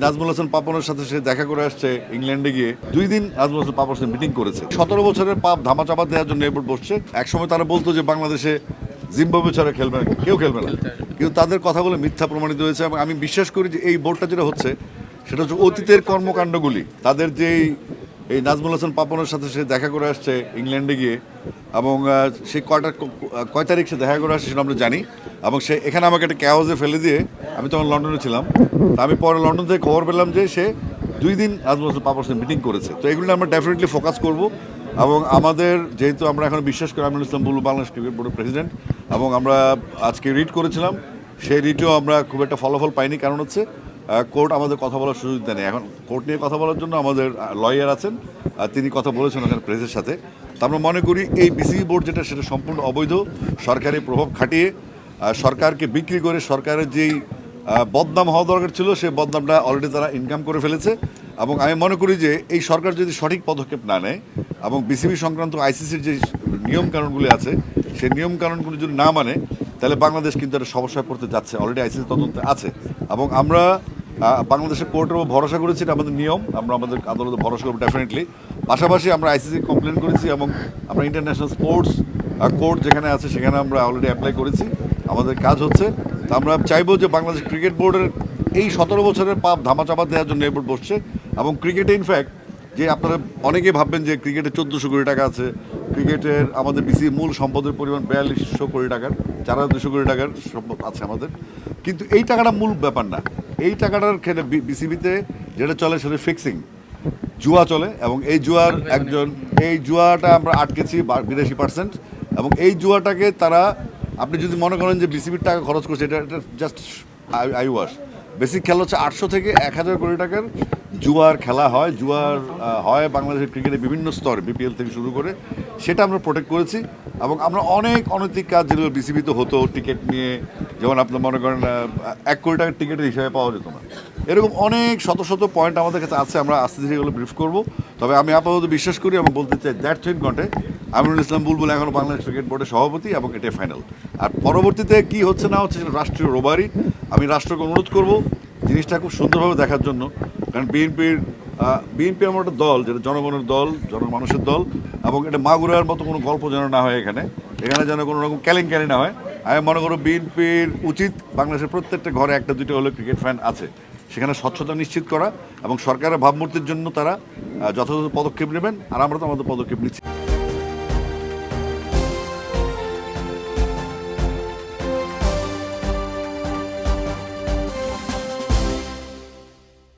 নাজমুল হাসান পাপনের সাথে সে দেখা করে আসছে ইংল্যান্ডে গিয়ে 2 দিন নাজমুল হাসান পাপনের সাথে মিটিং করেছে। 17 বছরের পাপ ধামাচাপা দেওয়ার জন্য এরপর বসছে। একসময় তারা বলতো যে বাংলাদেশে জিম্বাবুয়ে ছাড়া খেলবে না, কেউ খেলবে না, কিন্তু তাদের কথা বলে মিথ্যা প্রমাণিত হয়েছে। এবং আমি বিশ্বাস করি যে এই বোর্ডটা যেটা হচ্ছে সেটা হচ্ছে অতীতের কর্মকাণ্ডগুলি, তাদের যেই এই নাজমুল হাসান পাপনের সাথে সে দেখা করে আসছে ইংল্যান্ডে গিয়ে, এবং সে কয় তারিখ সে দেখা করে আসছে সেটা আমরা জানি। এবং সে এখানে আমাকে একটা ক্যাওয়াজে ফেলে দিয়ে, আমি তখন লন্ডনে ছিলাম, তা আমি পরে লন্ডন থেকে খবর পেলাম যে সে 2 দিন নাজমুল হাসান পাপনের সাথে মিটিং করেছে। তো এগুলো আমরা ডেফিনেটলি ফোকাস করব। এবং আমাদের যেহেতু আমরা এখন বিশ্বাস করি আমিনুল ইসলাম বুলবুল বাংলাদেশ ক্রিকেট বোর্ডের প্রেসিডেন্ট, এবং আমরা আজকে রিড করেছিলাম, সেই রিটেও আমরা খুব একটা ফলাফল পাইনি। কারণ হচ্ছে কোর্ট আমাদের কথা বলার সুযোগ দেয়নি। এখন কোর্ট নিয়ে কথা বলার জন্য আমাদের লয়ার আছেন, তিনি কথা বলেছেন ওখানে প্রেসের সাথে। তা আমরা মনে করি এই বিসিবি বোর্ড যেটা, সেটা সম্পূর্ণ অবৈধ, সরকারি প্রভাব খাটিয়ে সরকারকে বিক্রি করে সরকারের যেই বদনাম হওয়া দরকার ছিল সেই বদনামটা অলরেডি তারা ইনকাম করে ফেলেছে। এবং আমি মনে করি যে এই সরকার যদি সঠিক পদক্ষেপ না নেয় এবং বিসিবি সংক্রান্ত আইসিসির যে নিয়মকানুনগুলি আছে সেই নিয়মকানুনগুলি যদি না মানে, তাহলে বাংলাদেশ কিন্তু একটা সমস্যায় পড়তে যাচ্ছে। অলরেডি আইসিসি তদন্তে আছে। এবং আমরা বাংলাদেশের কোর্টের উপর ভরসা করেছি, এটা আমাদের নিয়ম, আমরা আমাদের আদালতে ভরসা করবো ডেফিনেটলি। পাশাপাশি আমরা আইসিসি কমপ্লেন করেছি এবং আমরা ইন্টারন্যাশনাল স্পোর্টস কোর্ট যেখানে আছে সেখানে আমরা অলরেডি অ্যাপ্লাই করেছি, আমাদের কাজ হচ্ছে। তো আমরা চাইবো যে বাংলাদেশ ক্রিকেট বোর্ডের এই 17 বছরের পাপ ধামাচাপা দেওয়ার জন্য এই বোর্ড বসছে। এবং ক্রিকেটে ইনফ্যাক্ট যে আপনারা অনেকেই ভাববেন যে ক্রিকেটে 1400 কোটি টাকা আছে, ক্রিকেটের আমাদের বিসিবি মূল সম্পদের পরিমাণ 4200 কোটি টাকার, 4200 কোটি টাকার সম্পদ আছে আমাদের। কিন্তু এই টাকাটা মূল ব্যাপার না। এই টাকাটার ক্ষেত্রে বিসিবিতে যেটা চলে সেটা ফিক্সিং, জুয়া চলে। এবং এই জুয়াটা আমরা আটকেছি 82%। এবং এই জুয়াটাকে তারা, আপনি যদি মনে করেন যে বিসিবির টাকা খরচ করছে, এটা জাস্ট আই ওয়াশ। বেসিক খেলা হচ্ছে 800 থেকে 1000 কোটি টাকার জুয়ার খেলা হয়, হয় বাংলাদেশের ক্রিকেটের বিভিন্ন স্তরে, বিপিএল থেকে শুরু করে, সেটা আমরা প্রোটেক্ট করেছি। এবং আমরা অনেক অনৈতিক কাজ যেগুলো বিসিবিতে হতো টিকিট নিয়ে, যেমন আপনার মনে করেন 1 কোটি টাকার টিকিটের হিসাবে পাওয়া যেত না, এরকম অনেক শত শত পয়েন্ট আমাদের কাছে আছে। আমরা আস্তে ধীরে এগুলো ব্রিফ করবো। তবে আমি আপাতত বিশ্বাস করি এবং বলতে চাই দ্যাট থিং ঘটে আমিনুল ইসলাম বুলবুল এখনও বাংলাদেশ ক্রিকেট বোর্ডের সভাপতি, এবং এটাই ফাইনাল। আর পরবর্তীতে কি হচ্ছে না হচ্ছে সেটা রাষ্ট্রীয় রোবারি। আমি রাষ্ট্রকে অনুরোধ করব জিনিসটা খুব সুন্দরভাবে দেখার জন্য। কারণ বিএনপি আমার একটা দল, যেটা জনগণের দল, জনমানুষের দল। এবং এটা মাগুরার মতো কোনো গল্প যেন না হয়, এখানে যেন কোনো রকম কেলেঙ্কারি না হয়। আমি মনে করো বিএনপির উচিত বাংলাদেশের প্রত্যেকটা ঘরে 1-2টা হলে ক্রিকেট ফ্যান আছে, সেখানে স্বচ্ছতা নিশ্চিত করা এবং সরকারের ভাবমূর্তির জন্য তারা যথাযথ পদক্ষেপ নেবেন। আর আমরা তো আমাদের পদক্ষেপ নিচ্ছি।